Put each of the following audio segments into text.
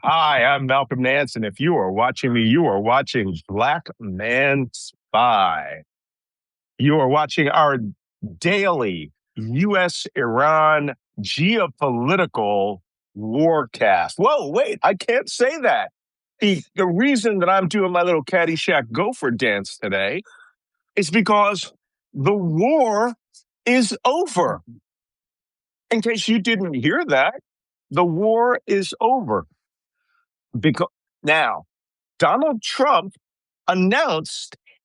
Hi, I'm Malcolm Nance, and if you are watching me, you are watching Black Man Spy. You are watching our daily U.S.-Iran geopolitical warcast. Whoa, wait, I can't say that. The reason that I'm doing my little Caddyshack Gopher dance today is because the war is over. In case you didn't hear that, the war is over. Because now, Donald Trump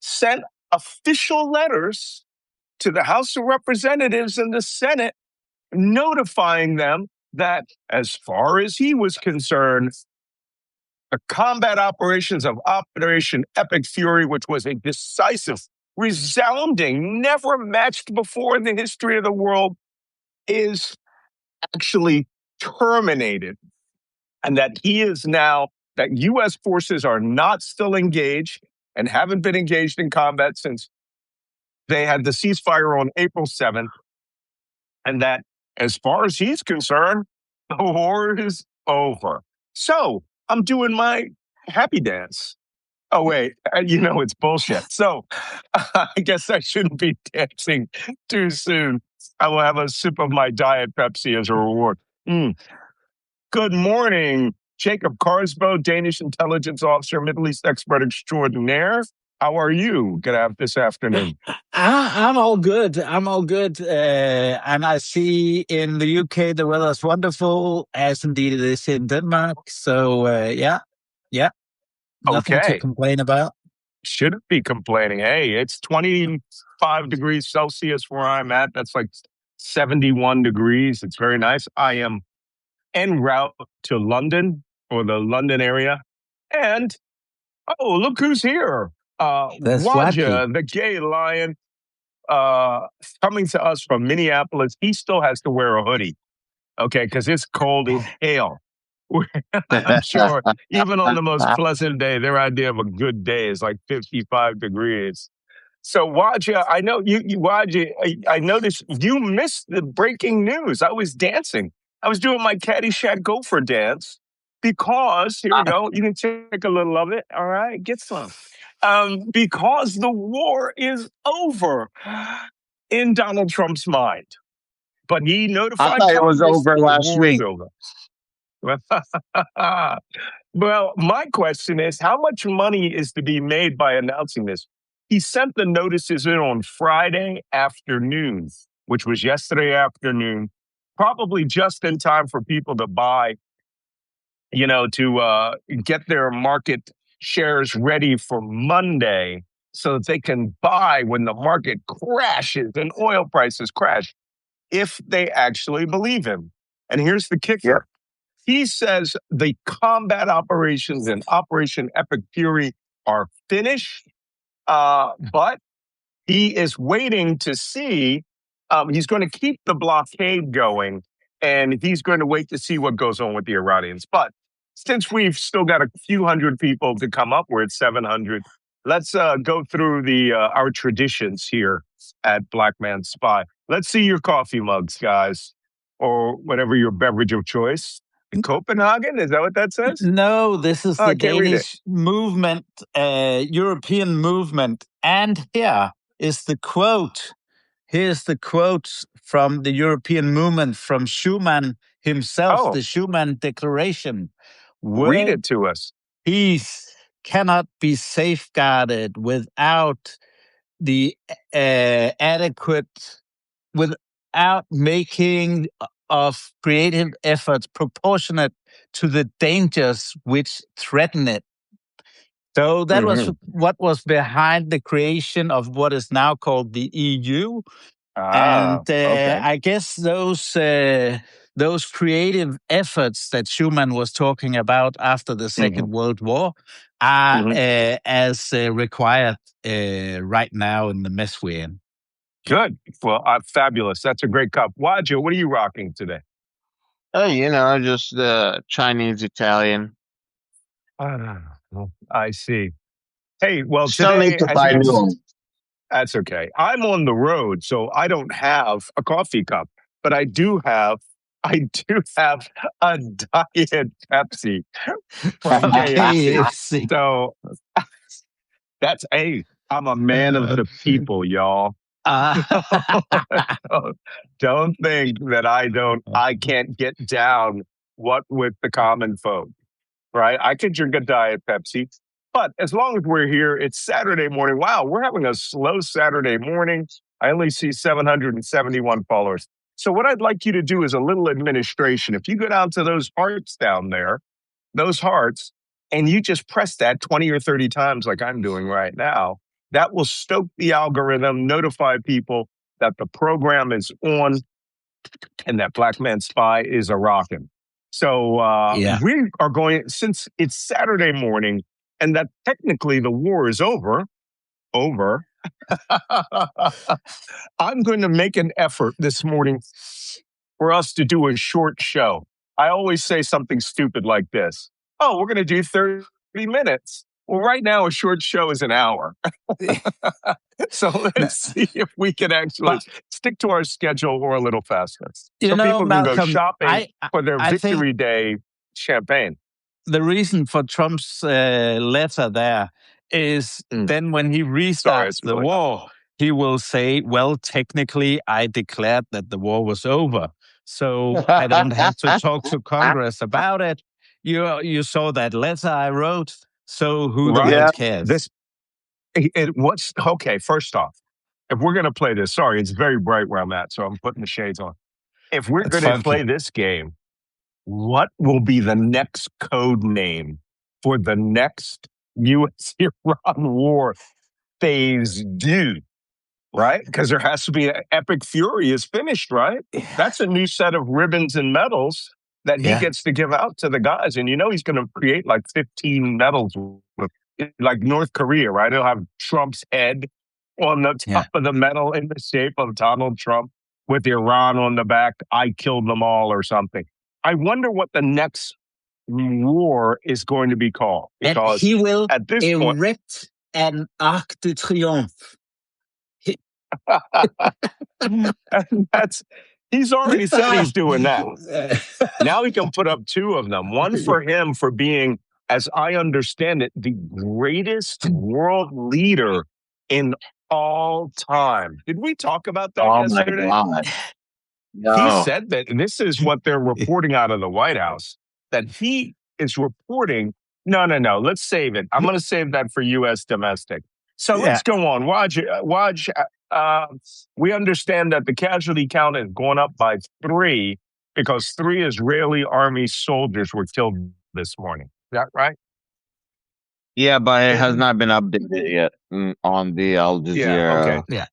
sent official letters to the House of Representatives and the Senate notifying them that, as far as he was concerned, the combat operations of Operation Epic Fury, which was a decisive, resounding, never matched before in the history of the world, is actually terminated. And that that U.S. forces are not still engaged and haven't been engaged in combat since they had the ceasefire on April 7th. And that, as far as he's concerned, the war is over. So I'm doing my happy dance. Oh, wait, it's bullshit. So I guess I shouldn't be dancing too soon. I will have a sip of my Diet Pepsi as a reward. Good morning, Jacob Kaarsbo, Danish intelligence officer, Middle East expert extraordinaire. How are you this afternoon? I'm all good. I'm all good. And I see in the UK the weather's wonderful, as indeed it is in Denmark. So, yeah. Nothing to complain about. Shouldn't be complaining. Hey, it's 25 degrees Celsius where I'm at. That's like 71 degrees. It's very nice. I am en route to London or the London area. And, look who's here. Wajeeh, the gay lion, coming to us from Minneapolis. He still has to wear a hoodie, okay, because it's cold as hell. I'm sure even on the most pleasant day, their idea of a good day is like 55 degrees. So Wajeeh, I know Wajeeh, I noticed you missed the breaking news. I was dancing. I was doing my Caddyshack Gopher dance because, here we go, you can take a little of it, all right? Get some. Because the war is over in Donald Trump's mind. But he notified Congress. I thought it was over last week. Well, my question is, how much money is to be made by announcing this? He sent the notices in on Friday afternoon, which was yesterday afternoon, probably just in time for people to buy, to get their market shares ready for Monday so that they can buy when the market crashes and oil prices crash, if they actually believe him. And here's the kicker. Yep. He says the combat operations in Operation Epic Fury are finished, but he is waiting to see. He's going to keep the blockade going, and he's going to wait to see what goes on with the Iranians. But since we've still got a few hundred people to come up, we're at 700. Let's go through our traditions here at Black Man Spy. Let's see your coffee mugs, guys, or whatever your beverage of choice. In Copenhagen? Is that what that says? No, this is the Danish movement, European movement. And here is the quote. Here's the quote from the European movement from Schuman himself, the Schuman Declaration. Read it to us. Peace cannot be safeguarded without the without making of creative efforts proportionate to the dangers which threaten it. So that was what was behind the creation of what is now called the EU. I guess those creative efforts that Schuman was talking about after the Second World War are as required right now in the mess we're in. Good. Well, fabulous. That's a great cup. Wajeeh, what are you rocking today? Oh, just Chinese, Italian. I see. Hey, well, still today, need to buy new ones. That's okay. I'm on the road, so I don't have a coffee cup, but I do have I do have a diet Pepsi from From KFC. KFC. So I'm a man of the people, y'all. Don't think that I can't get down what with the common folk, right? I could drink a diet Pepsi, but as long as we're here, it's Saturday morning. Wow, we're having a slow Saturday morning. I only see 771 followers. So what I'd like you to do is a little administration. If you go down to those hearts down there, those hearts, and you just press that 20 or 30 times like I'm doing right now, that will stoke the algorithm, notify people that the program is on and that Black Man Spy is a rockin'. So Yeah. we are going, since it's Saturday morning and that technically the war is over, I'm going to make an effort this morning for us to do a short show. I always say something stupid like this. Oh, we're going to do 30 minutes. Well, right now, a short show is an hour. So let's see if we can actually But stick to our schedule or a little faster. you So know, people can go Malcolm, shopping for their I think Victory Day champagne. the reason for Trump's letter there is then when he restarts the war, he will say, well, technically, I declared that the war was over. So I don't have to talk to Congress about it. You saw that letter I wrote. So who the Right. hell cares? Okay, first off, if we're going to play this, sorry, it's very bright where I'm at, so I'm putting the shades on. If we're It's going to funky. play this game, what will be the next code name for the next U.S.-Iran war phase due? Right? Because there has to be an epic fury is finished, right? That's a new set of ribbons and medals that he gets to give out to the guys. And you know he's going to create like 15 medals, like North Korea, right? He'll have Trump's head on the top of the medal in the shape of Donald Trump with Iran on the back. I killed them all or something. I wonder what the next war is going to be called. Because and he will at this point, erect an Arc de Triomphe. He's already said he's doing that. Now he can put up two of them. One for him for being, as I understand it, the greatest world leader in all time. Did we talk about that yesterday? Oh my God. No. He said that, and this is what they're reporting out of the White House, that he is reporting, no, let's save it. I'm going to save that for U.S. domestic. So let's go on. Waj, we understand that the casualty count has gone up by 3 because 3 Israeli army soldiers were killed this morning. Is that right? Yeah, but it has not been updated yet on the Al Jazeera. Yeah.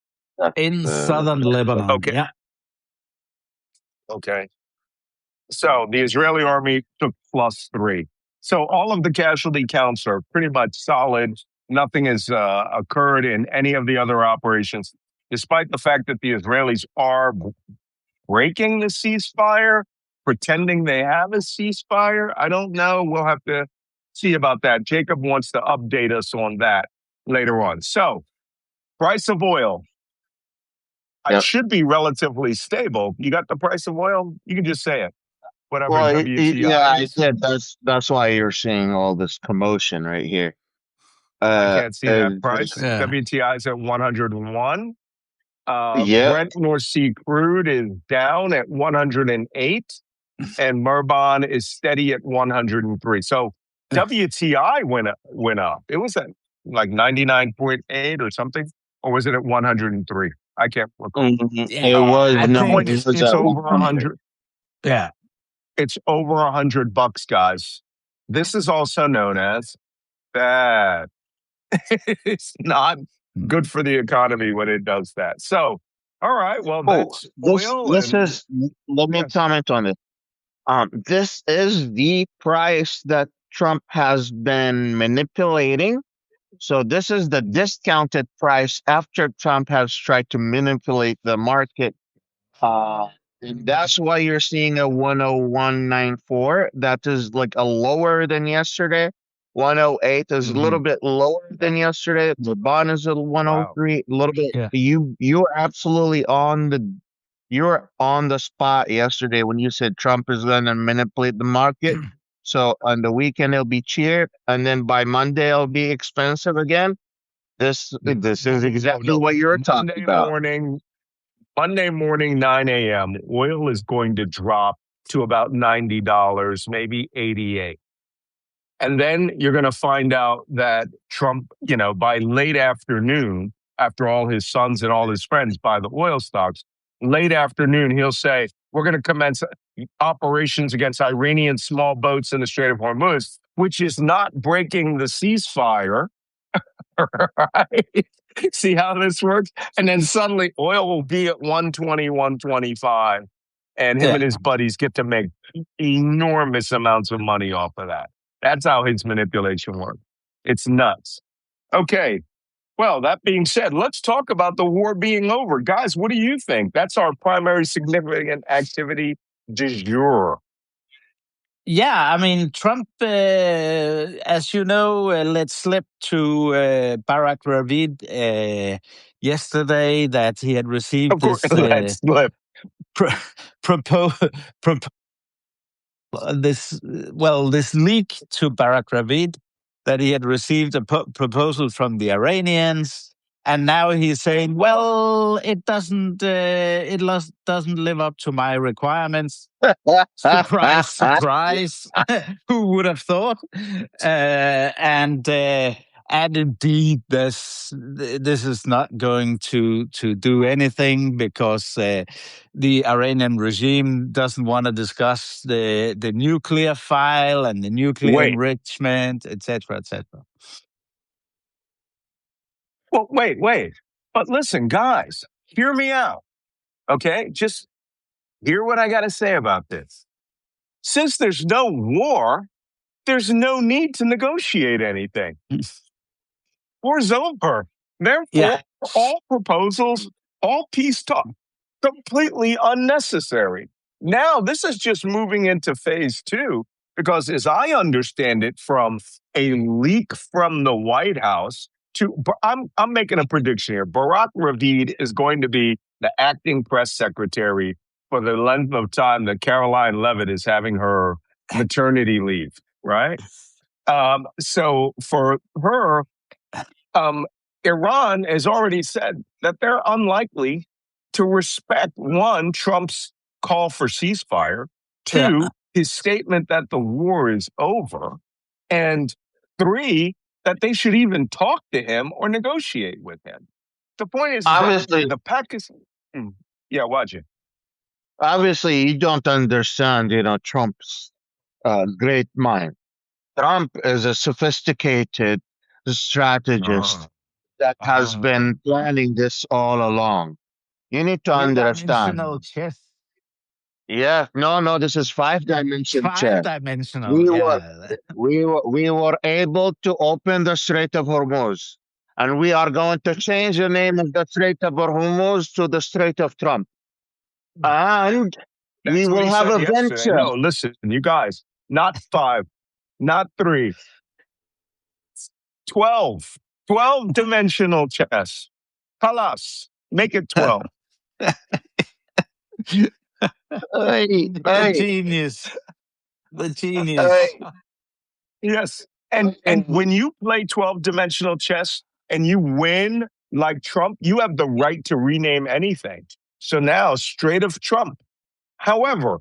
In southern Lebanon. Okay. Yeah. Okay. So the Israeli army took +3. So all of the casualty counts are pretty much solid. Nothing has occurred in any of the other operations, despite the fact that the Israelis are breaking the ceasefire, pretending they have a ceasefire. I don't know. We'll have to see about that. Jacob wants to update us on that later on. So, price of oil. It should be relatively stable. You got the price of oil? You can just say it. Whatever WTI. Yeah, I said that's why you're seeing all this commotion right here. I can't see that price. WTI is at 101. Brent North Sea crude is down at 108, and Murban is steady at 103. So WTI went up. It was at like 99.8 or something, or was it at 103? I can't recall. It was it's over 100. Yeah. It's over $100, guys. This is also known as bad. It's not good for the economy when it does that. So, all right. Well, that's oil. Let me comment on it. This is the price that Trump has been manipulating. So this is the discounted price after Trump has tried to manipulate the market. And that's why you're seeing a 101.94. That is like a lower than yesterday. 108 is a little bit lower than yesterday. The bond is at 103, a little bit. Yeah. You're absolutely on you were on the spot yesterday when you said Trump is going to manipulate the market. So on the weekend it'll be cheap, and then by Monday it'll be expensive again. This is exactly what you're talking about. Monday morning, 9 a.m., oil is going to drop to about $90, maybe 88. And then you're going to find out that Trump, by late afternoon, after all his sons and all his friends buy the oil stocks, late afternoon, he'll say, we're going to commence operations against Iranian small boats in the Strait of Hormuz, which is not breaking the ceasefire. Right? See how this works? And then suddenly oil will be at 120, 125. And him and his buddies get to make enormous amounts of money off of that. That's how his manipulation works. It's nuts. Okay. Well, that being said, let's talk about the war being over. Guys, what do you think? That's our primary significant activity du jour. Yeah, I mean, Trump, as you know, let slip to Barack Ravid yesterday that he had received Of course, this let's slip. this leak to Barack Ravid that he had received a proposal from the Iranians, and now he's saying, "Well, it doesn't live up to my requirements." Surprise, surprise! Who would have thought? And indeed, this is not going to do anything because the Iranian regime doesn't want to discuss the nuclear file and the nuclear enrichment, etc., etc. Well, wait. But listen, guys, hear me out. Okay? Just hear what I got to say about this. Since there's no war, there's no need to negotiate anything. War's over. Therefore, all proposals, all peace talk, completely unnecessary. Now, this is just moving into phase 2, because as I understand it from a leak from the White House I'm making a prediction here. Barack Ravid is going to be the acting press secretary for the length of time that Caroline Leavitt is having her maternity leave, right? So for her, Iran has already said that they're unlikely to respect, one, Trump's call for ceasefire, two, his statement that the war is over, and three, that they should even talk to him or negotiate with him. The point is obviously, that the Pakistan... Yeah, Wajeeh. Obviously, you don't understand, Trump's great mind. Trump is a sophisticated strategist that has been planning this all along. You need to understand. Chess. Yeah, no, this is 5-dimensional chess. 5-dimensional. We were able to open the Strait of Hormuz, and we are going to change the name of the Strait of Hormuz to the Strait of Trump. And we will have a venture. No, listen, you guys, not 5, not 3, 12. 12-dimensional chess. Halas, make it 12. The genius. Yes. And when you play 12-dimensional chess and you win like Trump, you have the right to rename anything. So now, Strait of Trump. However,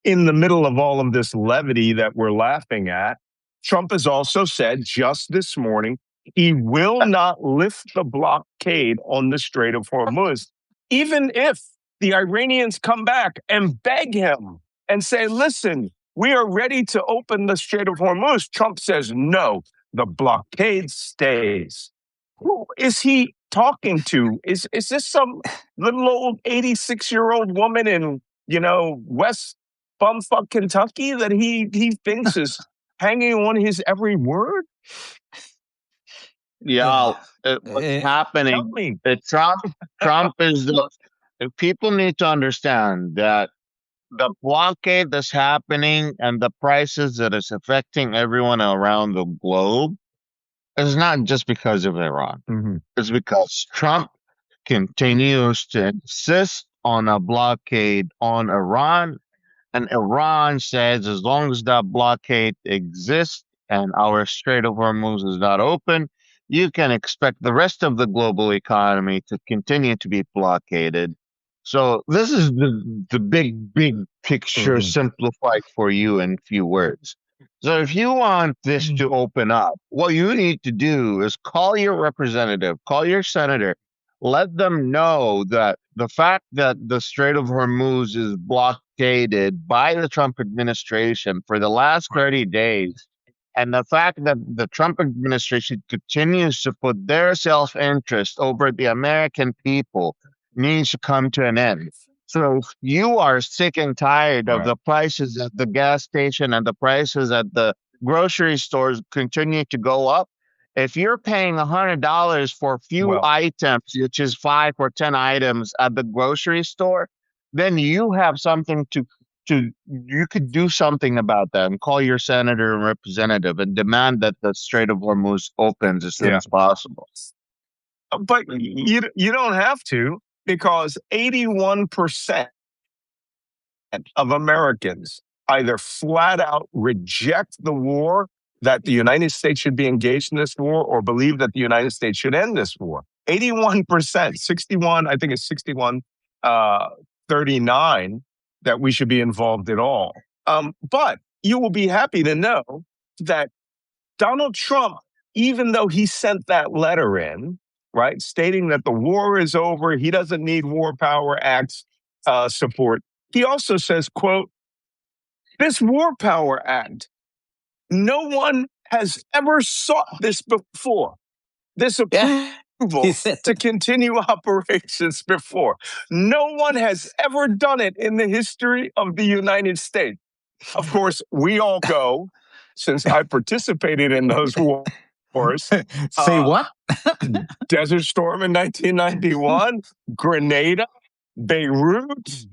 in the middle of all of this levity that we're laughing at, Trump has also said just this morning he will not lift the blockade on the Strait of Hormuz, even if the Iranians come back and beg him and say, listen, we are ready to open the Strait of Hormuz. Trump says, no, the blockade stays. Who is he talking to? Is this some little old 86-year-old woman in, West bumfuck Kentucky that he thinks is hanging on his every word? Yeah, what's happening? Trump is the... People need to understand that the blockade that's happening and the prices that is affecting everyone around the globe is not just because of Iran. It's because Trump continues to insist on a blockade on Iran. And Iran says as long as that blockade exists and our Strait of Hormuz is not open, you can expect the rest of the global economy to continue to be blockaded. So this is the big picture simplified for you in few words. So if you want this to open up, what you need to do is call your representative, call your senator, let them know that the fact that the Strait of Hormuz is blockaded by the Trump administration for the last 30 days, and the fact that the Trump administration continues to put their self interest over the American people needs to come to an end. So if you are sick and tired of the prices at the gas station and the prices at the grocery stores continue to go up, if you're paying $100 for few items, which is 5 or 10 items at the grocery store, then you have something to you could do something about that and call your senator and representative and demand that the Strait of Hormuz opens as soon as possible. But you don't have to, because 81% of Americans either flat out reject the war, that the United States should be engaged in this war, or believe that the United States should end this war. 81%, 61, I think it's 61, 39, that we should be involved at all. But you will be happy to know that Donald Trump, even though he sent that letter in, right, stating that the war is over, he doesn't need War Power Act support, he also says, quote, this War Power Act, no one has ever sought this before. This approval to continue operations before. No one has ever done it in the history of the United States. Of course, we all go, since I participated in those wars. Say what? Desert Storm in 1991, Grenada, Beirut,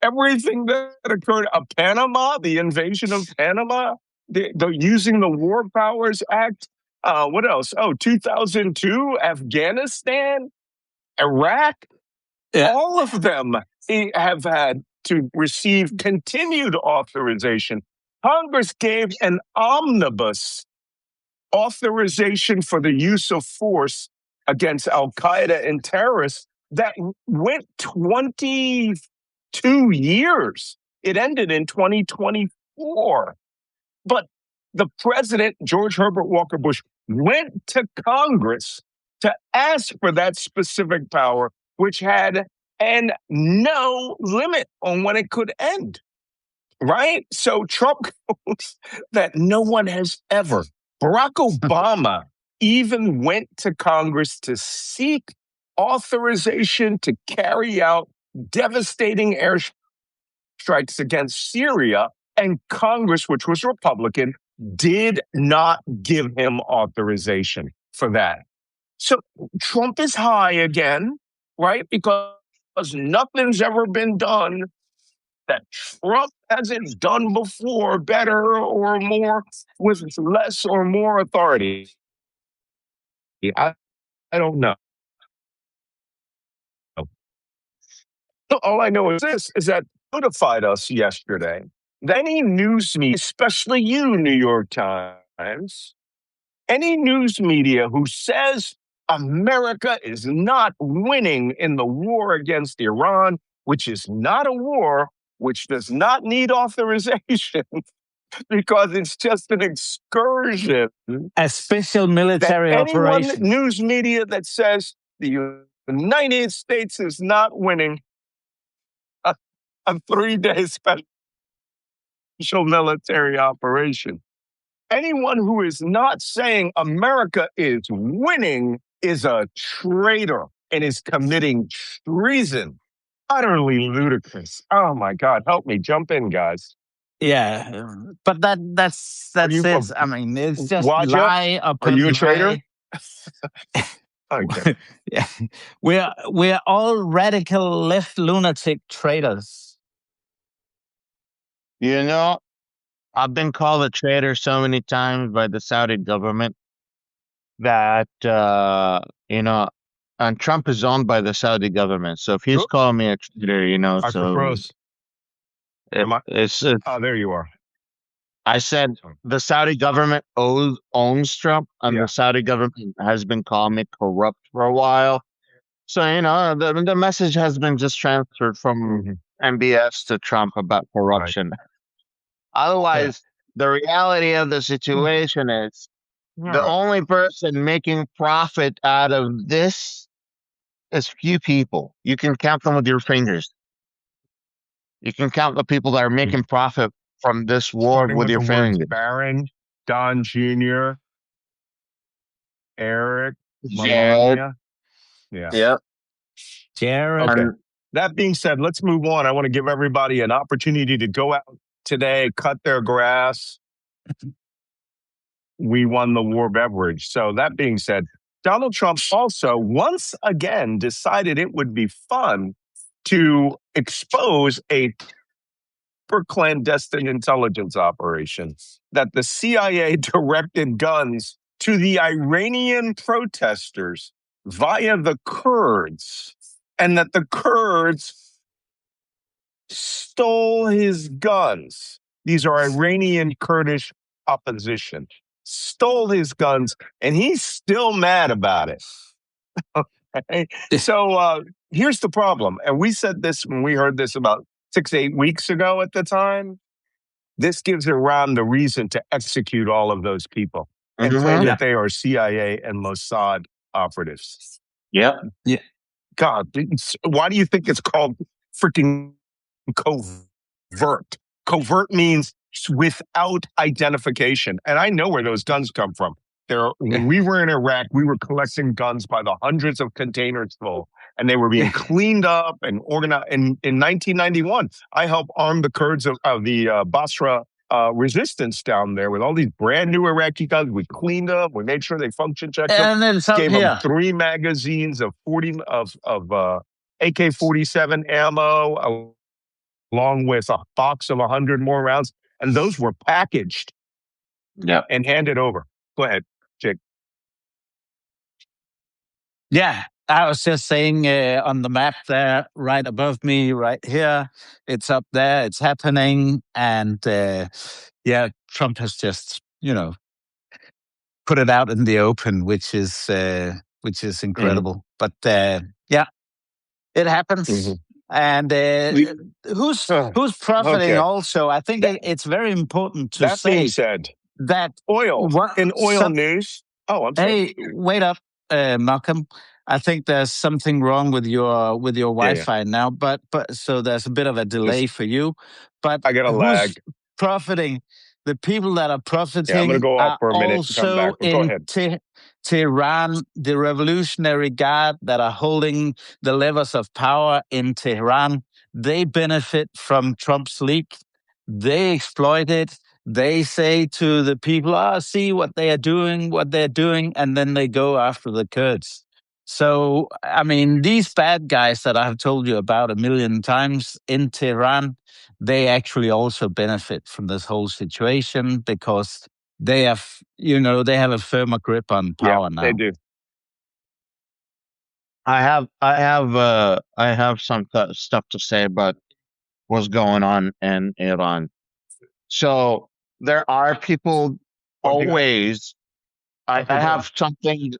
everything that occurred. Panama, the invasion of Panama, the using the War Powers Act. What else? 2002, Afghanistan, Iraq. Yeah. All of them have had to receive continued authorization. Congress gave an omnibus authorization for the use of force against Al Qaeda and terrorists that went 22 years. It ended in 2024. But the president, George Herbert Walker Bush, went to Congress to ask for that specific power, which had no limit on when it could end. Right? So Trump goes that no one has ever. Barack Obama even went to Congress to seek authorization to carry out devastating airstrikes against Syria, and Congress, which was Republican, did not give him authorization for that. So Trump is high again, right? Because nothing's ever been done that Trump hasn't done before better or more with less or more authority. I don't know. All I know is this, is that notified us yesterday that any news media, especially you, New York Times, any news media who says America is not winning in the war against Iran, which is not a war, which does not need authorization because it's just an excursion. A special military operation. News media that says the United States is not winning a 3-day special military operation. Anyone who is not saying America is winning is a traitor and is committing treason. Utterly ludicrous. Oh my God, help me. Jump in, guys. Yeah, but that's it. I mean, it's just Wajeeh? lie upon Are you a traitor? Okay. Yeah, we're all radical left lunatic traitors. You know, I've been called a traitor so many times by the Saudi government that and Trump is owned by the Saudi government. So if he's calling me a traitor, I propose. it's there you are. I said the Saudi government owns Trump, and Yeah. the Saudi government has been calling me corrupt for a while. So, the message has been just transferred from MBS to Trump about corruption. Right. Otherwise, the reality of the situation is the only person making profit out of this is few people. You can count them with your fingers. You can count the people that are making profit from this war with your fingers. Barron, Don Jr., Eric, Melania. Yeah. Yep. Jared. Okay. That being said, let's move on. I want to give everybody an opportunity to go out today, cut their grass. We won the war beverage. So that being said, Donald Trump also once again decided it would be fun to expose a clandestine intelligence operation that the CIA directed guns to the Iranian protesters via the Kurds, and that the Kurds stole his guns. These are Iranian Kurdish opposition. Stole his guns, and he's still mad about it. Okay? So here's the problem. And we said this when we heard this about 6-8 weeks ago at the time. This gives Iran the reason to execute all of those people and claim that they are CIA and Mossad operatives. Yep. Yeah. God, why do you think it's called freaking covert? Covert means without identification. And I know where those guns come from. When we were in Iraq, we were collecting guns by the hundreds of containers full, and they were being cleaned up and organized. In 1991, I helped arm the Kurds of the Basra resistance down there with all these brand new Iraqi guns. We cleaned up, we made sure they function checked them, And then gave them 3 magazines of AK-47 ammo, along with a box of 100 more rounds, and those were packaged and handed over. Go ahead, Jake. Yeah, I was just saying on the map there, right above me, right here, it's up there, it's happening. And Trump has just, put it out in the open, which is incredible. But it happens. Mm-hmm. And who's profiting also? I think it's very important to say being said, that oil news. Oh, I'm sorry. Hey, wait up, Malcolm. I think there's something wrong with your Wi-Fi now, but so there's a bit of a delay for you. But I got a lag. Profiting? The people that are profiting I'm going to go off for a minute and come also back. Go ahead. Tehran, the Revolutionary Guard that are holding the levers of power in Tehran. They benefit from Trump's leak. They exploit it. They say to the people, see what they're doing, and then they go after the Kurds. So, I mean, these bad guys that I have told you about 1 million times in Tehran, they actually also benefit from this whole situation because they have, they have a firmer grip on power now. They do. I have some stuff to say about what's going on in Iran. So there are people always. I have something.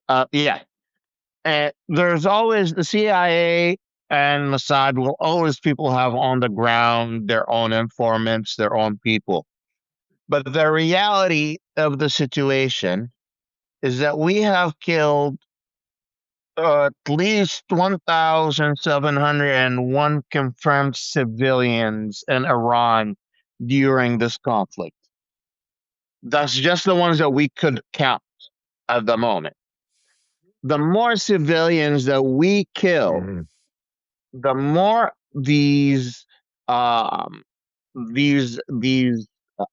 And there's always the CIA and Mossad will always people have on the ground their own informants, their own people. But the reality of the situation is that we have killed at least 1,701 confirmed civilians in Iran during this conflict. That's just the ones that we could count at the moment. The more civilians that we kill, the more these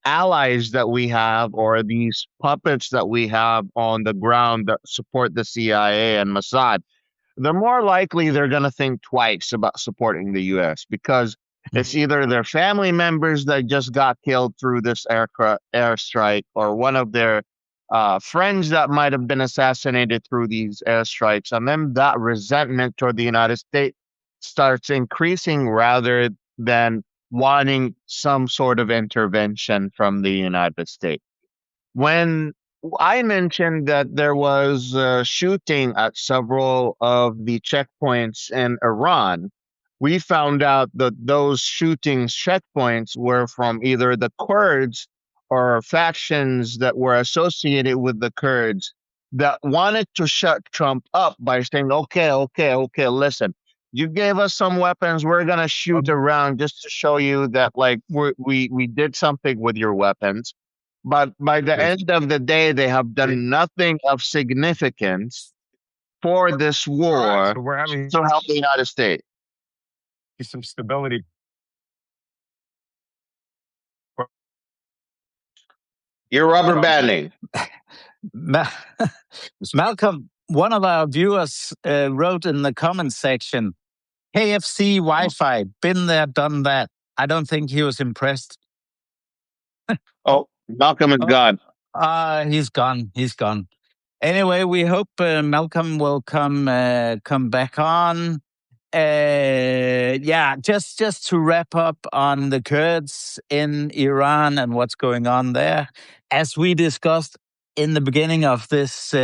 allies that we have, or these puppets that we have on the ground that support the CIA and Mossad, the more likely they're going to think twice about supporting the U.S. because it's either their family members that just got killed through this airstrike, or one of their friends that might have been assassinated through these airstrikes, and then that resentment toward the United States starts increasing rather than wanting some sort of intervention from the United States. When I mentioned that there was shooting at several of the checkpoints in Iran, we found out that those shootings checkpoints were from either the Kurds or factions that were associated with the Kurds that wanted to shut Trump up by saying, okay, listen, you gave us some weapons, we're going to shoot around just to show you that like we did something with your weapons. But by the end of the day, they have done nothing of significance for this war So we're having to help the United States. some stability. You're rubber banding. Malcolm, one of our viewers wrote in the comment section, KFC Wi-Fi, been there, done that. I don't think he was impressed. Oh, Malcolm is gone. He's gone. He's gone. Anyway, we hope Malcolm will come back on. Just to wrap up on the Kurds in Iran and what's going on there, as we discussed in the beginning of this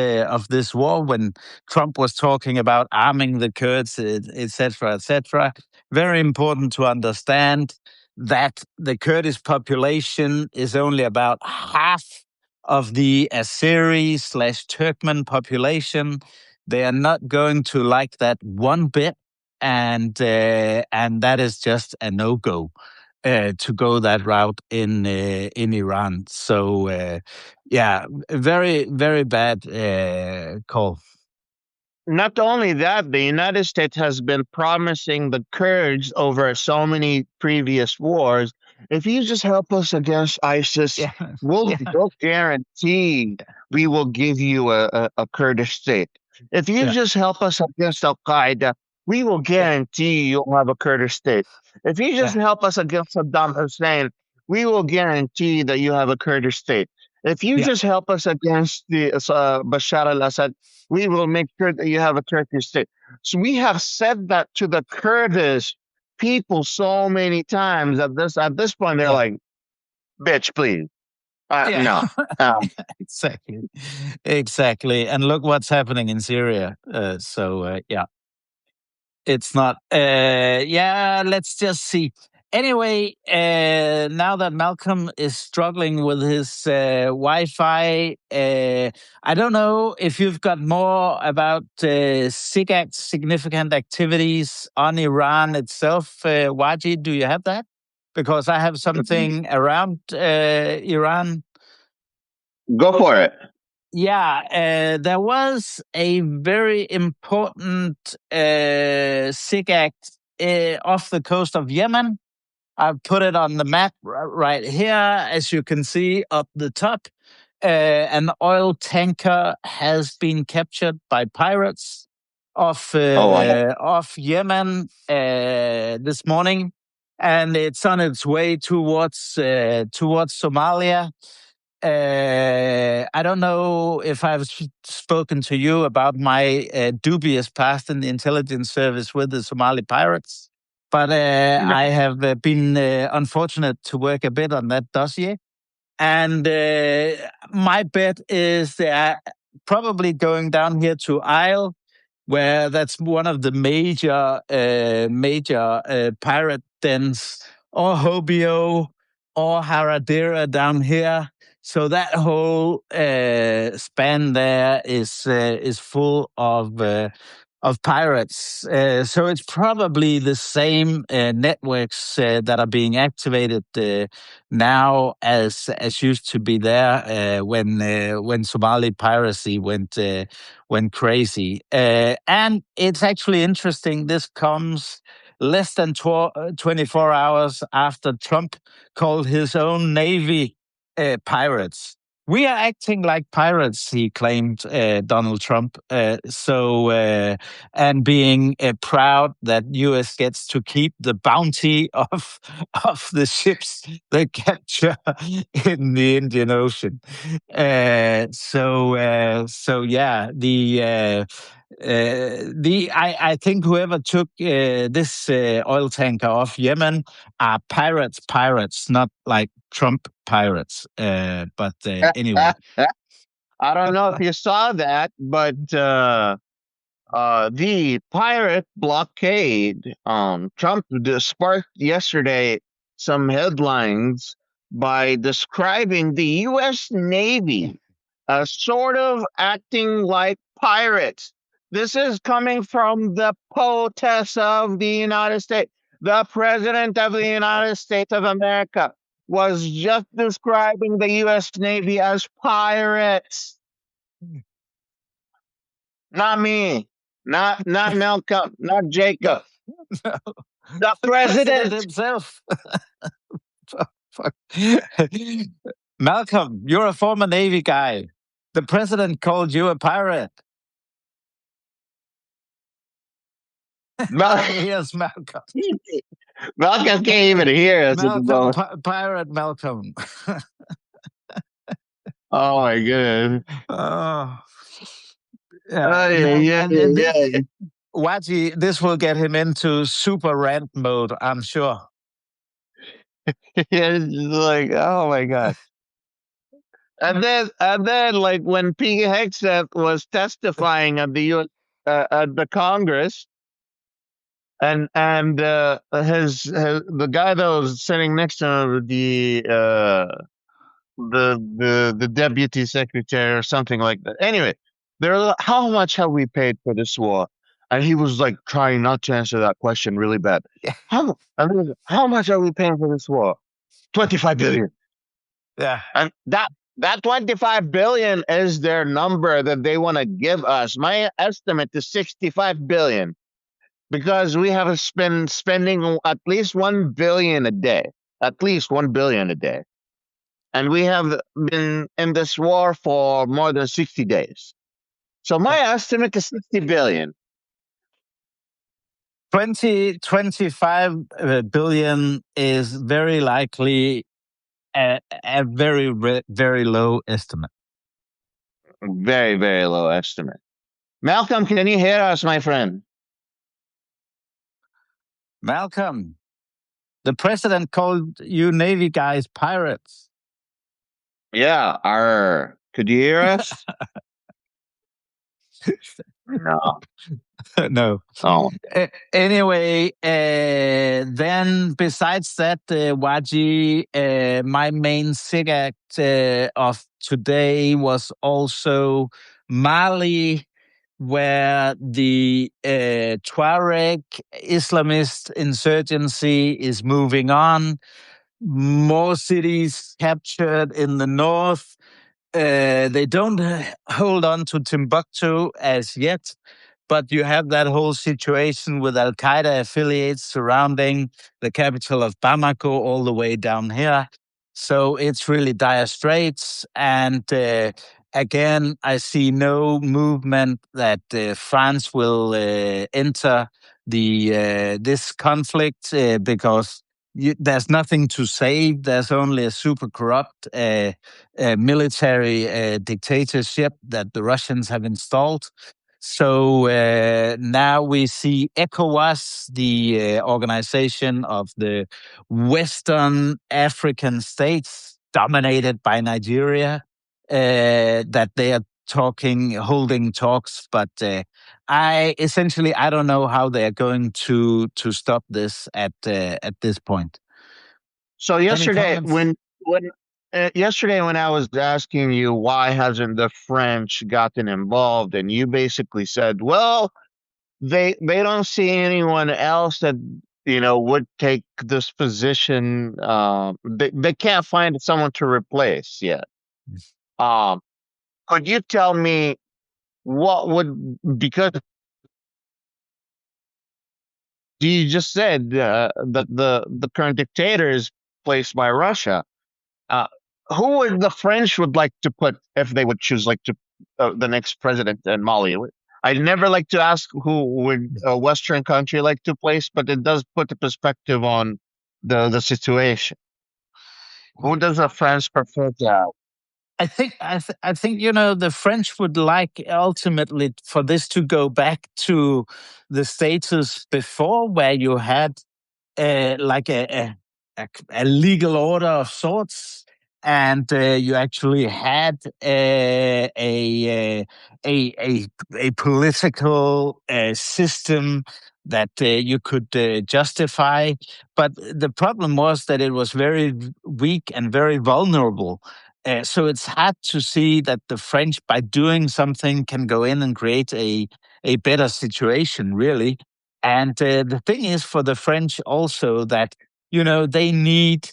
war, when Trump was talking about arming the Kurds, etc., etc. Very important to understand that the Kurdish population is only about half of the Azeri/Turkmen population. They are not going to like that one bit, and that is just a no-go to go that route in Iran. So very, very bad call. Not only that, the United States has been promising the Kurds over so many previous wars, if you just help us against ISIS, we'll guarantee we will give you a Kurdish state. If you just help us against Al Qaeda, we will guarantee you'll have a Kurdish state. If you just help us against Saddam Hussein, we will guarantee that you have a Kurdish state. If you just help us against the Bashar al-Assad, we will make sure that you have a Turkish state. So we have said that to the Kurdish people so many times at this point they're like, bitch, please. No. Exactly. And look what's happening in Syria. It's not. Let's just see. Anyway, now that Malcolm is struggling with his Wi-Fi, I don't know if you've got more about SIGAC's significant activities on Iran itself. Wajeeh, do you have that? Because I have something around Iran. Go for it. Yeah, there was a very important SIGAC off the coast of Yemen. I've put it on the map right here. As you can see up the top, an oil tanker has been captured by pirates off Yemen this morning, and it's on its way towards Somalia. I don't know if I've spoken to you about my dubious past in the intelligence service with the Somali pirates. But I have been unfortunate to work a bit on that dossier. And my bet is they're probably going down here to Isle, where that's one of the major pirate dens, or Hobio, or Haradira down here. So that whole span there is full of pirates. So it's probably the same networks that are being activated now as used to be there when Somali piracy went crazy. And it's actually interesting. This comes less than 24 hours after Trump called his own navy pirates. We are acting like pirates, he claimed, Donald Trump. And being proud that U.S. gets to keep the bounty of the ships they capture in the Indian Ocean. I think whoever took this oil tanker off Yemen are pirates, not like Trump pirates. But anyway. I don't know if you saw that, but the pirate blockade, Trump sparked yesterday some headlines by describing the U.S. Navy as sort of acting like pirates. This is coming from the POTUS of the United States. The President of the United States of America was just describing the U.S. Navy as pirates. Not me. Not Malcolm. Not Jacob. No. The The president president. himself. Malcolm, you're a former Navy guy. The president called you a pirate. Here's Malcolm. Malcolm can't even hear us at the Malcolm, moment. pirate Malcolm. Oh my goodness. Oh. Oh, yeah. Wajeeh, this will get him into super rant mode, I'm sure. It's like, oh my god. And then, like when Pete Hegseth was testifying at at the Congress, and the guy that was sitting next to him, the deputy secretary or something like that. Anyway, they're like, how much have we paid for this war? And he was like trying not to answer that question really bad. Yeah. How much are we paying for this war? 25 billion. Yeah. And that 25 billion is their number that they want to give us. My estimate is 65 billion because we have been spending at least 1 billion a day. At least 1 billion a day. And we have been in this war for more than 60 days. So my estimate is 60 billion. 25 billion is very likely a very, very low estimate. Very, very low estimate. Malcolm, can you hear us, my friend? Malcolm, the president called you Navy guys pirates. Yeah, could you hear us? No. No. Oh. Anyway, then besides that, Wajeeh, my main SIG of today was also Mali, where the Tuareg Islamist insurgency is moving on. More cities captured in the north. They don't hold on to Timbuktu as yet, but you have that whole situation with Al Qaeda affiliates surrounding the capital of Bamako all the way down here. So it's really dire straits. And again, I see no movement that France will enter this conflict because there's nothing to save. There's only a super corrupt military dictatorship that the Russians have installed. So now we see ECOWAS, the organization of the Western African states dominated by Nigeria, that they are holding talks, but I don't know how they are going to stop this at this point. So yesterday when I was asking you why hasn't the French gotten involved, and you basically said, well, they don't see anyone else that would take this position. They can't find someone to replace yet. Could you tell me what would, because you just said that the current dictator is placed by Russia. who would the French would like to put if they would choose like to the next president in Mali? I'd never like to ask who would a Western country like to place, but it does put the perspective on the situation. Who does the France prefer to have? I think the French would like ultimately for this to go back to the status before, where you had like a legal order of sorts, and you actually had a political system that you could justify. But the problem was that it was very weak and very vulnerable. So it's hard to see that the French, by doing something, can go in and create a better situation, really. And the thing is for the French also that they need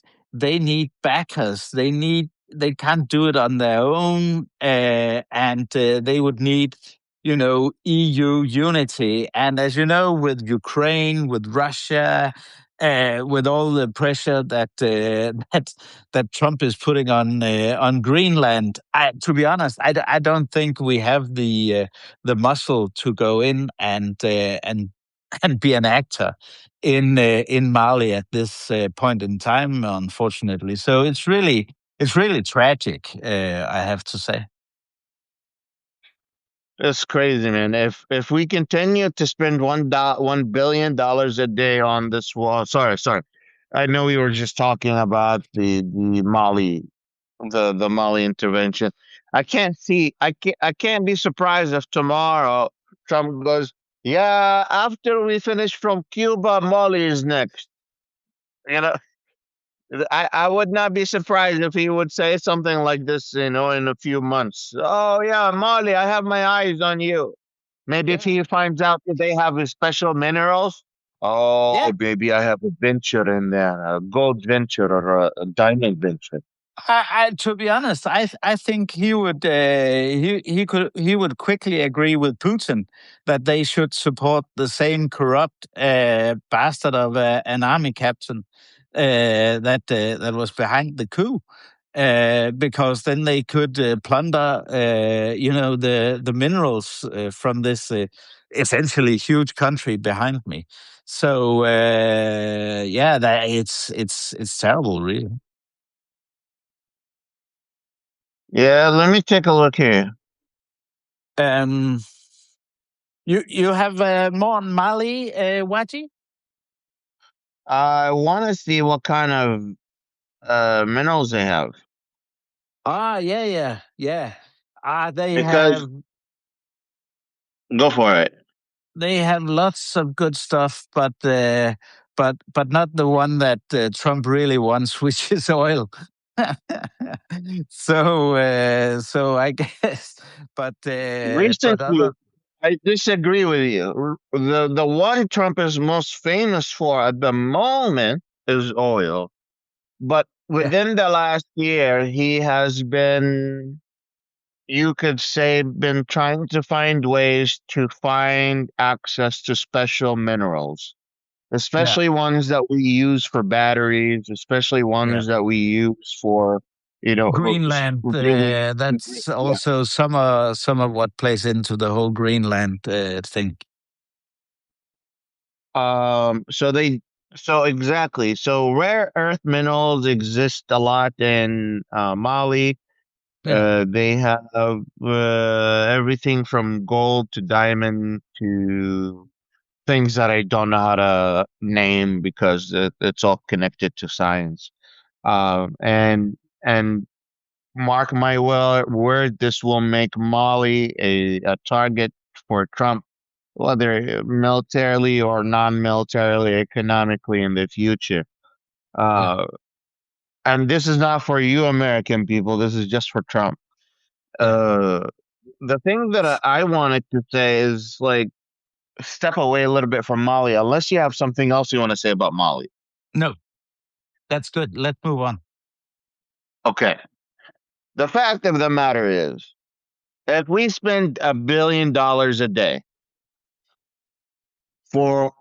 backers. They can't do it on their own, and they would need EU unity. And as you know, with Ukraine, with Russia, with all the pressure that that Trump is putting on Greenland, to be honest, I don't think we have the muscle to go in and be an actor in Mali at this point in time, unfortunately. So it's really tragic, I have to say. It's crazy, man. If we continue to spend $1 billion a day on this war, sorry. I know we were just talking about the Mali, the Mali intervention. I can't be surprised if tomorrow Trump goes, yeah, after we finish from Cuba, Mali is next. You know, I would not be surprised if he would say something like this, in a few months. Oh yeah, Mali, I have my eyes on you. Maybe if Yeah. he finds out that they have special minerals. Oh, Yeah. baby, I have a venture in there, a gold venture or a diamond venture. To be honest, I think he would quickly agree with Putin that they should support the same corrupt bastard of an army captain that was behind the coup, because then they could plunder the minerals from this essentially huge country behind me. So yeah, that it's terrible, really. Yeah, let me take a look here. Um, you have more on Mali, Waji? I want to see what kind of minerals they have Ah, yeah, yeah, yeah. They because have go for it. they have lots of good stuff, but not the one that Trump really wants, which is oil. So I guess, but Recently, other, I disagree with you. The one Trump is most famous for at the moment is oil. But yeah, within the last year, he has been, you could say, been trying to find ways to find access to special minerals, yeah, especially ones that we use for batteries, especially yeah. ones that we use for, Greenland. really. That's Yeah. also some of what plays into the whole Greenland thing. So so exactly. So rare earth minerals exist a lot in Mali. Yeah, They have everything from gold to diamond to things that I don't know how to name because it's all connected to science. And mark my word, this will make Mali a target for Trump, whether militarily or non-militarily, economically in the future. yeah, Uh, and this is not for you American people. This is just for Trump. yeah. Uh, the thing that I wanted to say is like step away a little bit from Mali, unless you have something else you want to say about Mali. No, that's good. Let's move on. Okay. The fact of the matter is, if we spend $1 billion a day for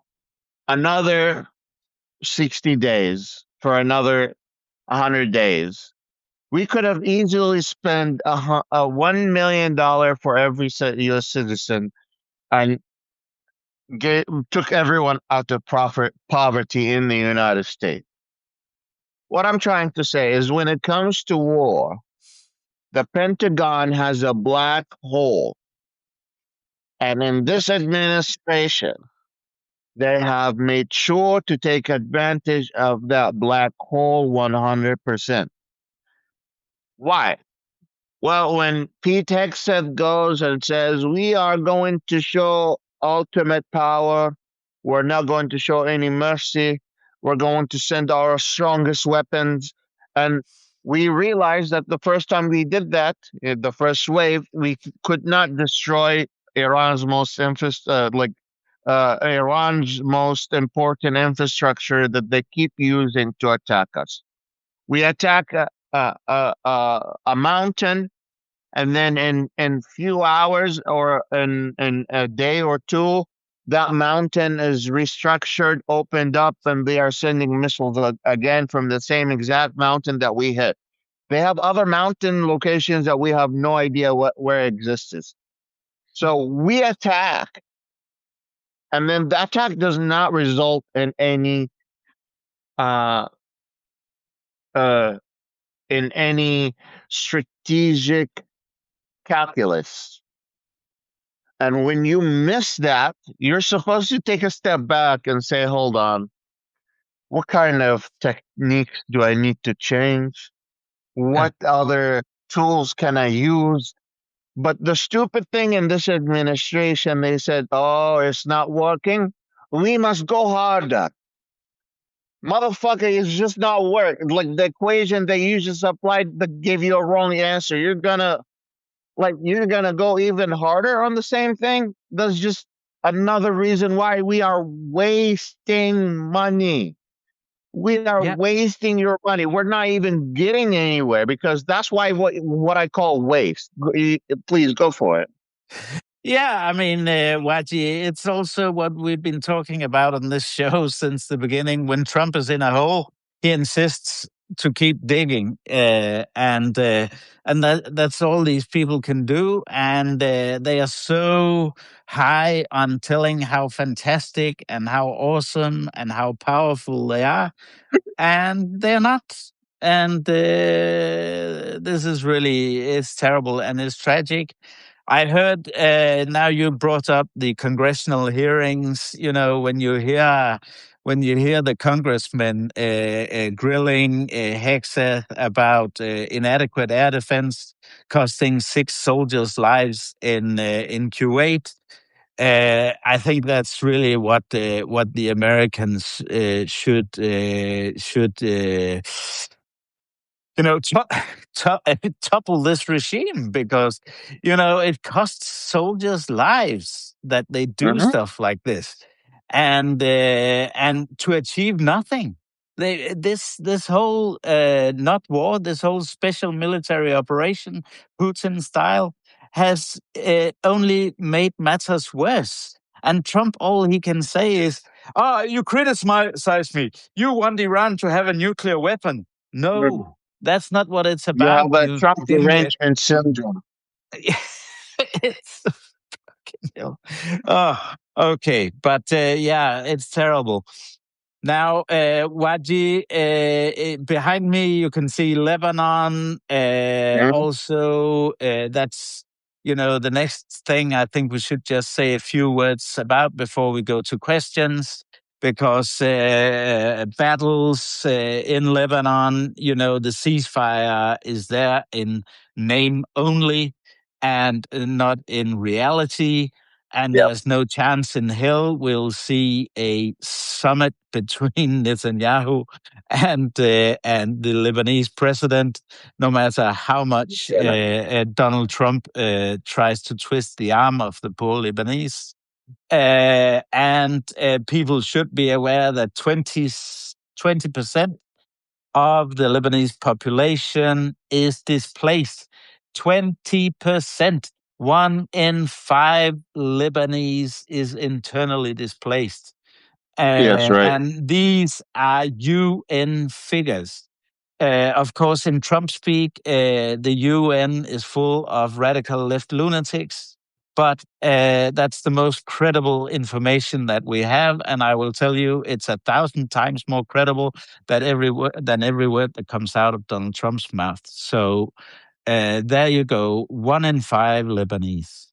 another 60 days, for another 100 days, We could have easily spent a $1 million for every U.S. citizen and took everyone out of poverty in the United States. What I'm trying to say is when it comes to war, the Pentagon has a black hole. And in this administration, they have made sure to take advantage of that black hole 100%. Why? Well, when Pete Hegseth goes and says, we are going to show ultimate power, we're not going to show any mercy, we're going to send our strongest weapons. And we realized that the first time we did that, in the first wave, we could not destroy Iran's Iran's most important infrastructure that they keep using to attack us. We attack a mountain, and then in few hours or in a day or two, that mountain is restructured, opened up, and they are sending missiles again from the same exact mountain that we hit. They have other mountain locations that we have no idea where it exists. So we attack, and then the attack does not result in any uh uh in any strategic calculus. And when you miss that, you're supposed to take a step back and say, hold on, what kind of techniques do I need to change? What other tools can I use? But the stupid thing in this administration, they said, oh, it's not working. We must go harder. Motherfucker, it's just not work. Like the equation that you just applied that gave you a wrong answer. You're gonna go even harder on the same thing. That's just another reason why we are wasting money. We are wasting your money. We're not even getting anywhere because that's why what I call waste. Please go for it. Yeah, I mean, Wajeeh, it's also what we've been talking about on this show since the beginning. When Trump is in a hole, he insists to keep digging, and that's all these people can do. And they are so high on telling how fantastic and how awesome and how powerful they are, and they're not. And this is really, it's terrible and it's tragic. I heard now you brought up the congressional hearings. You know, when you hear the congressman grilling Hegseth about inadequate air defense costing 6 soldiers' lives in Kuwait. I think that's really what the Americans should topple this regime, because it costs soldiers lives that they do stuff like this, and to achieve nothing. This whole not war, this whole special military operation, Putin style, has only made matters worse. And Trump, all he can say is, you criticize me. You want Iran to have a nuclear weapon. No, that's not what it's You about. have a You Trump dimwit. derangement syndrome. It's oh, okay, but yeah, it's terrible. Now, Wajeeh, behind me, you can see Lebanon. Also, that's the next thing I think we should just say a few words about before we go to questions, because battles in Lebanon, the ceasefire is there in name only and not in reality. And Yep. there's no chance in hell we'll see a summit between Netanyahu and the Lebanese president, no matter how much Donald Trump tries to twist the arm of the poor Lebanese. And people should be aware that 20% of the Lebanese population is displaced. 20%. 1 in 5 Lebanese is internally displaced. Yes, right. And these are UN figures. Of course, in Trump speak, the UN is full of radical left lunatics, but that's the most credible information that we have, and I will tell you, it's 1,000 times more credible than every word that comes out of Donald Trump's mouth. So there you go, 1 in 5 Lebanese.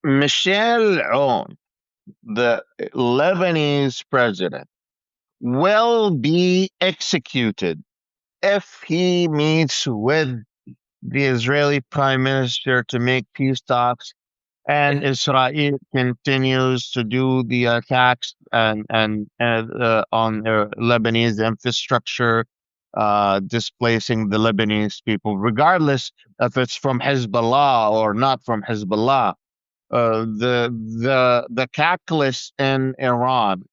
Michel Aoun, the Lebanese president, will be executed if he meets with the Israeli prime minister to make peace talks, and Israel continues to do the attacks on Lebanese infrastructure, displacing the Lebanese people, regardless if it's from Hezbollah or not from Hezbollah. The calculus in Iran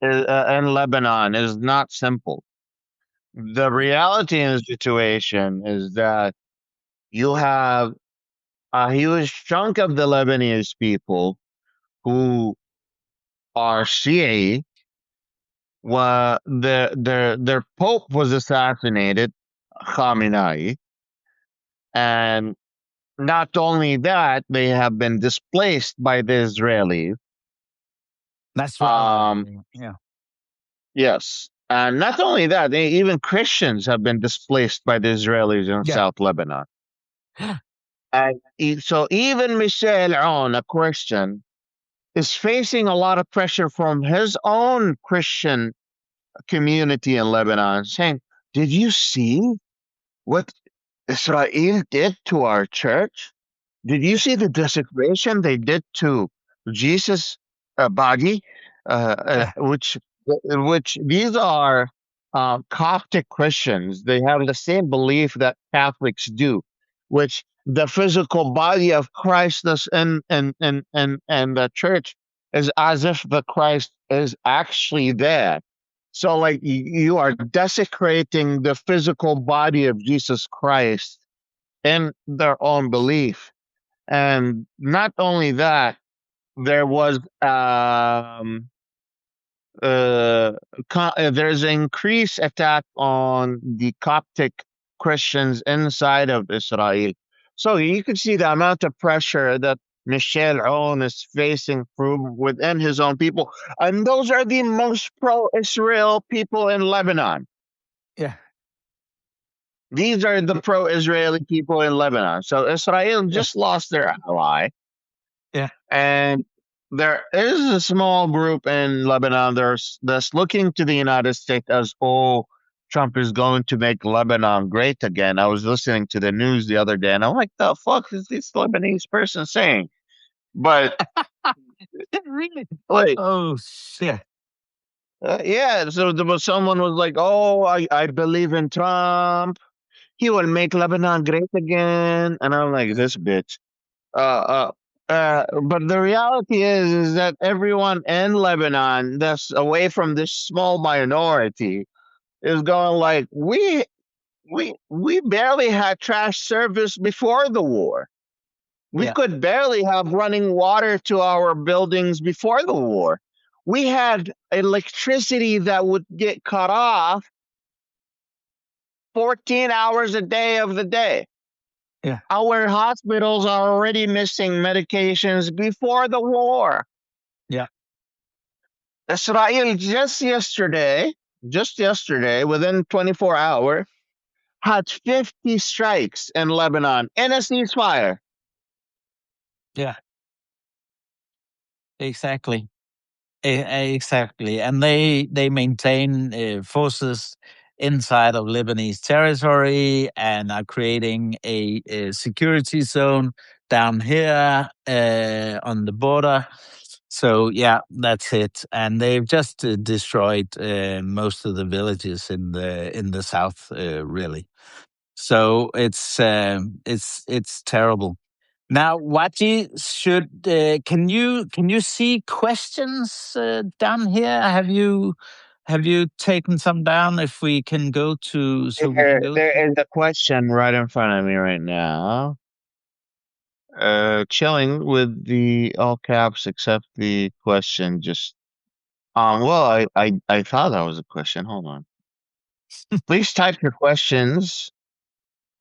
and Lebanon is not simple. The reality in the situation is that you have a huge chunk of the Lebanese people who are Shia. Their pope was assassinated, Khamenei, and not only that, they have been displaced by the Israelis. That's right. Yeah. Yes. And not only that, even Christians have been displaced by the Israelis in South Lebanon. And so even Michel Aoun, a Christian, is facing a lot of pressure from his own Christian community in Lebanon, saying, "Did you see what Israel did to our church? Did you see the desecration they did to Jesus' body?" Which these are Coptic Christians. They have the same belief that Catholics do, which the physical body of Christ is and the church is as if the Christ is actually there. So, like, you are desecrating the physical body of Jesus Christ in their own belief. And not only that, there was there's an increased attack on the Coptic Christians inside of Israel. So you can see the amount of pressure that Michel Aoun is facing from within his own people. And those are the most pro-Israel people in Lebanon. Yeah. These are the pro-Israeli people in Lebanon. So Israel just lost their ally. Yeah. And there is a small group in Lebanon that's looking to the United States as, oh, Trump is going to make Lebanon great again. I was listening to the news the other day, and I'm like, the fuck is this Lebanese person saying? But really? like, oh shit. Yeah, so someone was like, oh, I believe in Trump. He will make Lebanon great again. And I'm like, this bitch. But the reality is that everyone in Lebanon that's away from this small minority is going like, we barely had trash service before the war. We could barely have running water to our buildings before the war. We had electricity that would get cut off 14 hours a day of the day. Yeah. Our hospitals are already missing medications before the war. Yeah. Israel just yesterday, within 24 hours, had 50 strikes in Lebanon in a ceasefire. Yeah. Exactly. Exactly. And they maintain forces inside of Lebanese territory and are creating a security zone down here on the border. So yeah, that's it. And they've just destroyed most of the villages in the south, really. So it's terrible. Now, Wajeeh, can you see questions down here? Have you taken some down? If we can go to, so we can go. There is a question right in front of me right now. Chilling with the all caps, except the question just. Well, I thought that was a question. Hold on. Please type your questions.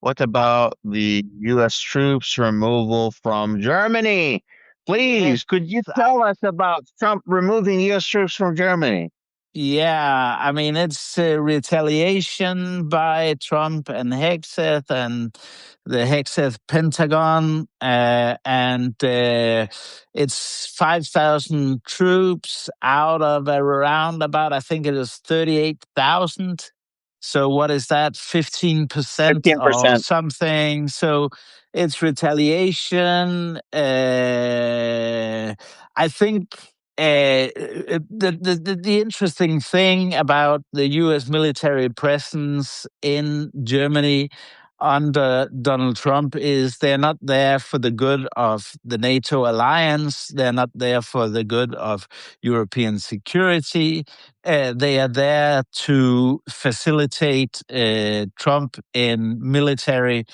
What about the U.S. troops removal from Germany? Please, could you tell us about Trump removing U.S. troops from Germany? Yeah, I mean, it's retaliation by Trump and Hegseth and the Hegseth Pentagon, and it's 5,000 troops out of around about, I think it is 38,000. So what is that? 15% or 15%. something. So it's retaliation. I think the interesting thing about the U.S. military presence in Germany under Donald Trump is they're not there for the good of the NATO alliance. They're not there for the good of European security. They are there to facilitate Trump in military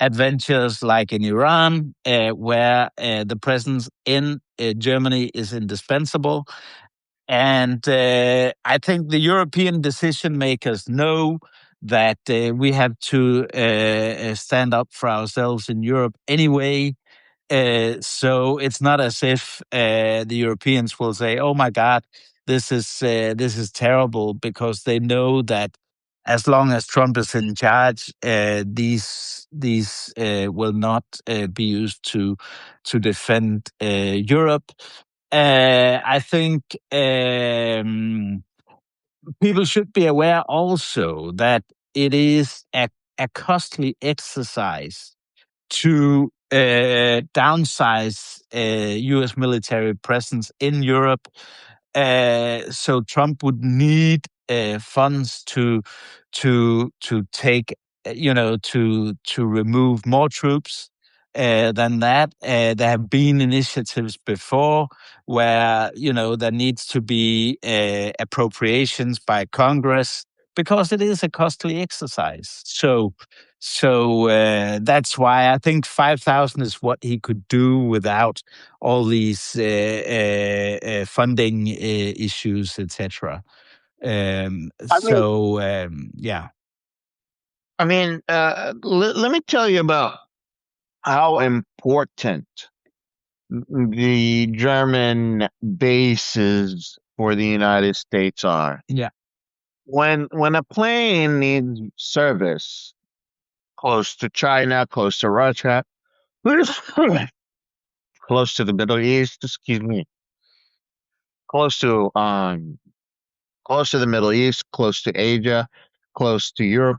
adventures like in Iran, where the presence in Germany is indispensable. And I think the European decision makers know that we have to stand up for ourselves in Europe anyway. So it's not as if the Europeans will say, "Oh my God, this is terrible," because they know that as long as Trump is in charge, these will not be used to defend Europe. I think people should be aware also that it is a costly exercise to downsize U.S. military presence in Europe. So Trump would need funds to take, to remove more troops. Than that, there have been initiatives before where there needs to be appropriations by Congress because it is a costly exercise. So that's why I think 5,000 is what he could do without all these funding issues, etc. I mean, Yeah. let me tell you about how important the German bases for the United States are. Yeah. When a plane needs service close to China, close to Russia, close to the Middle East, excuse me, close to close to the Middle East, close to Asia, close to Europe.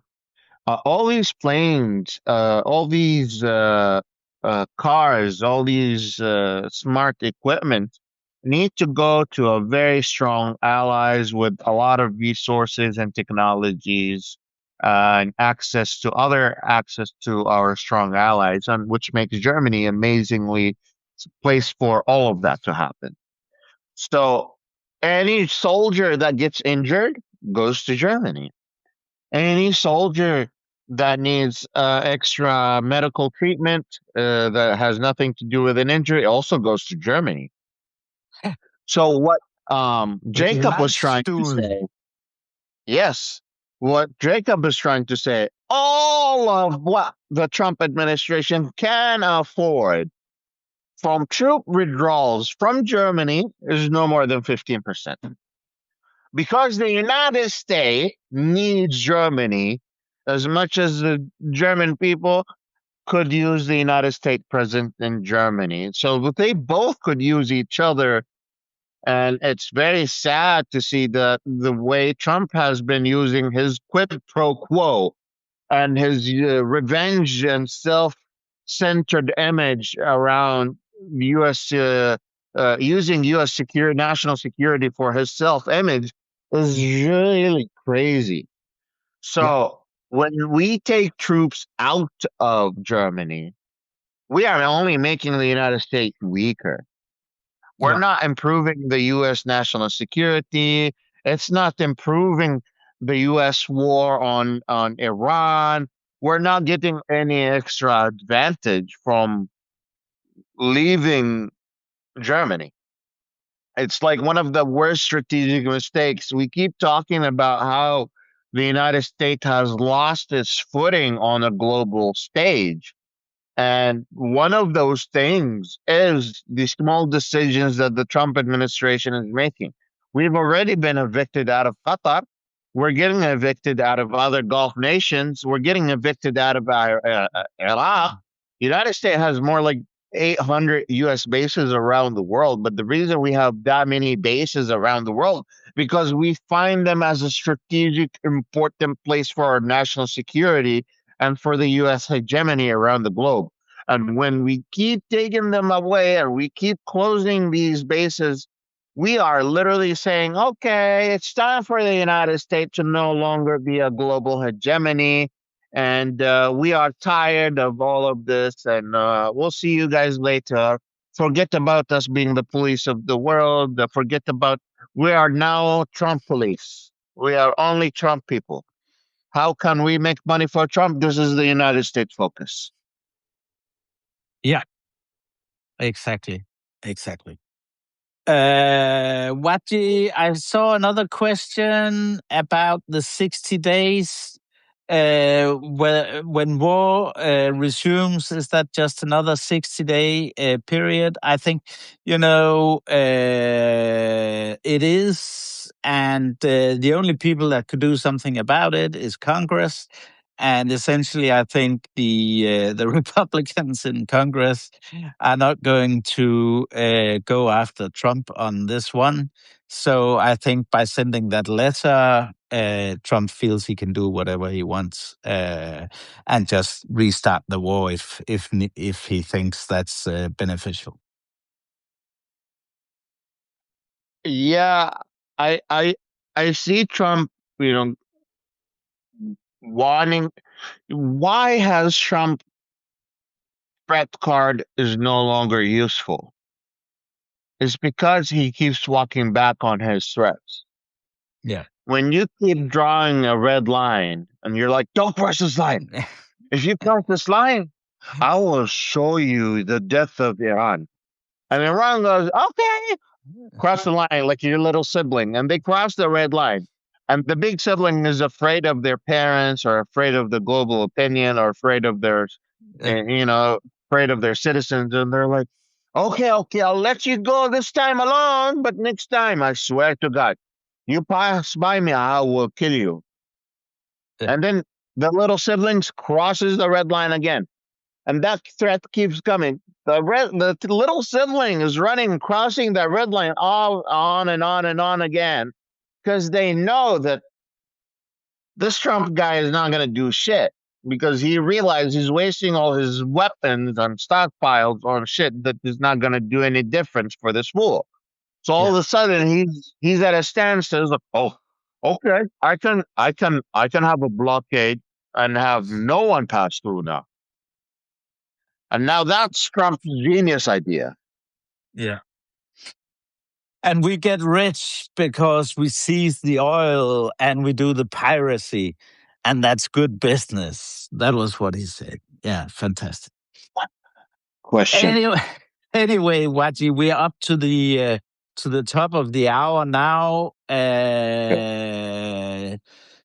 All these planes, all these cars, all these smart equipment need to go to a very strong allies with a lot of resources and technologies and access to our strong allies, and which makes Germany amazingly place for all of that to happen. So any soldier that gets injured goes to Germany. Any soldier that needs extra medical treatment that has nothing to do with an injury also goes to Germany. So what Jacob was trying to say, yes, what Jacob is trying to say, all of what the Trump administration can afford from troop withdrawals from Germany is no more than 15%. Because the United States needs Germany as much as the German people could use the United States present in Germany. So they both could use each other. And it's very sad to see the way Trump has been using his quid pro quo and his revenge and self-centered image around U.S. Using U.S. national security for his self-image is really crazy. Yeah. So when we take troops out of Germany, we are only making the United States weaker. We're Yeah. not improving the U.S. national security. It's not improving the U.S. war on Iran. We're not getting any extra advantage from leaving Germany. It's like one of the worst strategic mistakes. We keep talking about how the United States has lost its footing on a global stage. And one of those things is the small decisions that the Trump administration is making. We've already been evicted out of Qatar. We're getting evicted out of other Gulf nations. We're getting evicted out of Iraq. The United States has more like 800 U.S. bases around the world. But the reason we have that many bases around the world, because we find them as a strategic, important place for our national security and for the U.S. hegemony around the globe. And when we keep taking them away and we keep closing these bases, we are literally saying, okay, it's time for the United States to no longer be a global hegemony. And we are tired of all of this. And we'll see you guys later. Forget about us being the police of the world. Forget about, we are now Trump police. We are only Trump people. How can we make money for Trump? This is the United States focus. Yeah, exactly. Wajeeh, I saw another question about the 60 days. When war resumes, is that just another 60-day period? I think, it is. And the only people that could do something about it is Congress. And essentially, I think the Republicans in Congress are not going to go after Trump on this one. So I think by sending that letter, Trump feels he can do whatever he wants and just restart the war if he thinks that's beneficial. Yeah, I see Trump, you know, wanting. Why has Trump threat card is no longer useful? It's because he keeps walking back on his threats. Yeah. When you keep drawing a red line and you're like, don't cross this line. If you cross this line, I will show you the death of Iran. And Iran goes, okay, cross the line like your little sibling. And they cross the red line. And the big sibling is afraid of their parents or afraid of the global opinion or afraid of their, afraid of their citizens. And they're like, okay, I'll let you go this time alone. But next time, I swear to God, you pass by me, I will kill you. Yeah. And then the little siblings crosses the red line again. And that threat keeps coming. The little sibling is running, crossing that red line all on and on and on again, because they know that this Trump guy is not going to do shit, because he realizes he's wasting all his weapons and stockpiles on shit that is not going to do any difference for this war. So all of a sudden he's at a standstill. He's like, oh, okay, I can have a blockade and have no one pass through now. And now that's Trump's genius idea. Yeah. And we get rich because we seize the oil and we do the piracy. And that's good business. That was what he said. Yeah, fantastic. Question. Anyway, Wajeeh, we're up to the top of the hour now.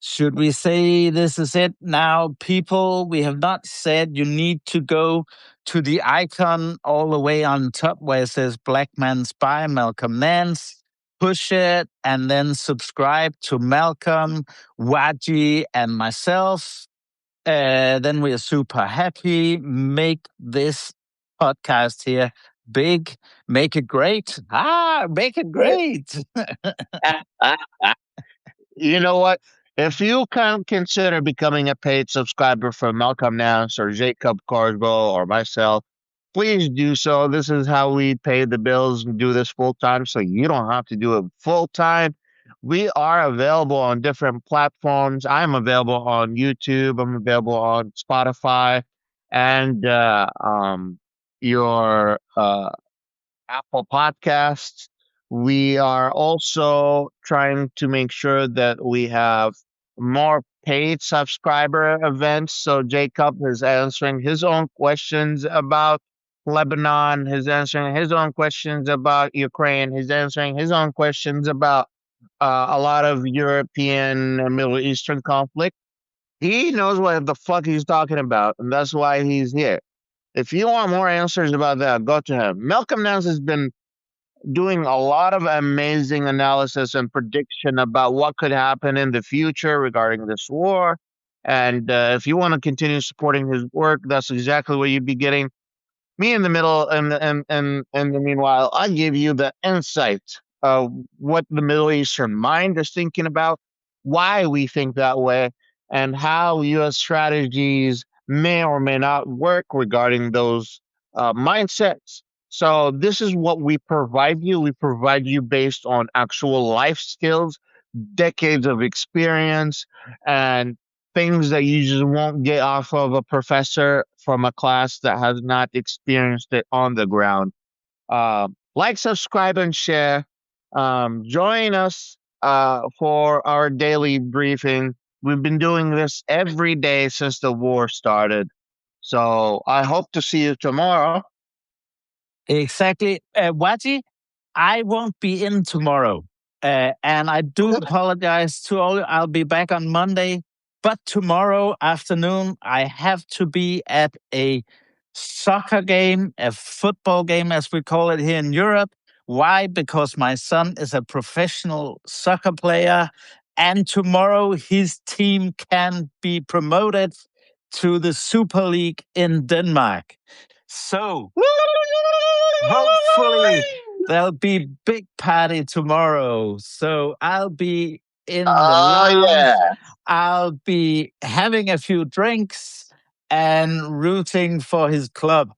Should we say this is it now, people? We have not said you need to go to the icon all the way on top where it says Black Man Spy, Malcolm Nance. Push it and then subscribe to Malcolm, Wajeeh, and myself. Then we are super happy. Make this podcast here big. Make it great. Make it great. You know what? If you can consider becoming a paid subscriber for Malcolm Nance or Jacob Kaarsbo or myself, please do so. This is how we pay the bills and do this full time, so you don't have to do it full time. We are available on different platforms. I'm available on YouTube. I'm available on Spotify and your Apple Podcasts. We are also trying to make sure that we have more paid subscriber events. So Jacob is answering his own questions about Lebanon. He's answering his own questions about Ukraine. He's answering his own questions about a lot of European and Middle Eastern conflict. He knows what the fuck he's talking about, and that's why he's here. If you want more answers about that, go to him. Malcolm Nance has been doing a lot of amazing analysis and prediction about what could happen in the future regarding this war. And if you want to continue supporting his work, that's exactly what you'd be getting. Me in the middle, and the meanwhile, I give you the insight of what the Middle Eastern mind is thinking about, why we think that way, and how U.S. strategies may or may not work regarding those mindsets. So this is what we provide you. We provide you based on actual life skills, decades of experience, and things that you just won't get off of a professor from a class that has not experienced it on the ground. Like, subscribe, and share. Join us for our daily briefing. We've been doing this every day since the war started. So I hope to see you tomorrow. Exactly. Wajeeh, I won't be in tomorrow. And I do apologize to all. I'll be back on Monday. But tomorrow afternoon, I have to be at a soccer game, a football game, as we call it here in Europe. Why? Because my son is a professional soccer player. And tomorrow, his team can be promoted to the Super League in Denmark. So hopefully there'll be big party tomorrow. So I'll be in the Oh, lounge. yeah. I'll be having a few drinks and rooting for his club.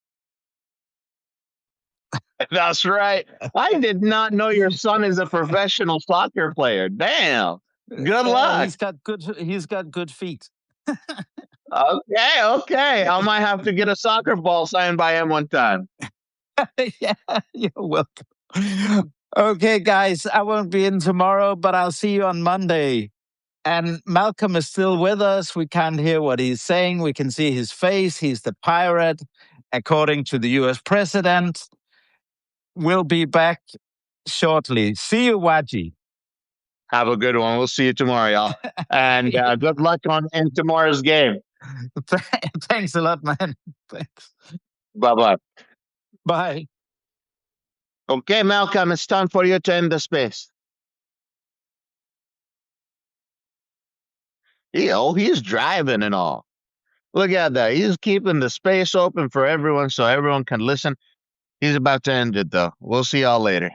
That's right. I did not know your son is a professional soccer player. Damn. Good luck. He's got good feet. Okay. I might have to get a soccer ball signed by him one time. Yeah, you're welcome. Okay, guys, I won't be in tomorrow, but I'll see you on Monday. And Malcolm is still with us. We can't hear what he's saying. We can see his face. He's the pirate, according to the US president. We'll be back shortly. See you, Wajeeh. Have a good one. We'll see you tomorrow, y'all. And good luck in tomorrow's game. Thanks a lot, man. Thanks. Bye-bye. Bye. Okay, Malcolm, it's time for you to end the space. He's driving and all. Look at that. He's keeping the space open for everyone so everyone can listen. He's about to end it, though. We'll see y'all later.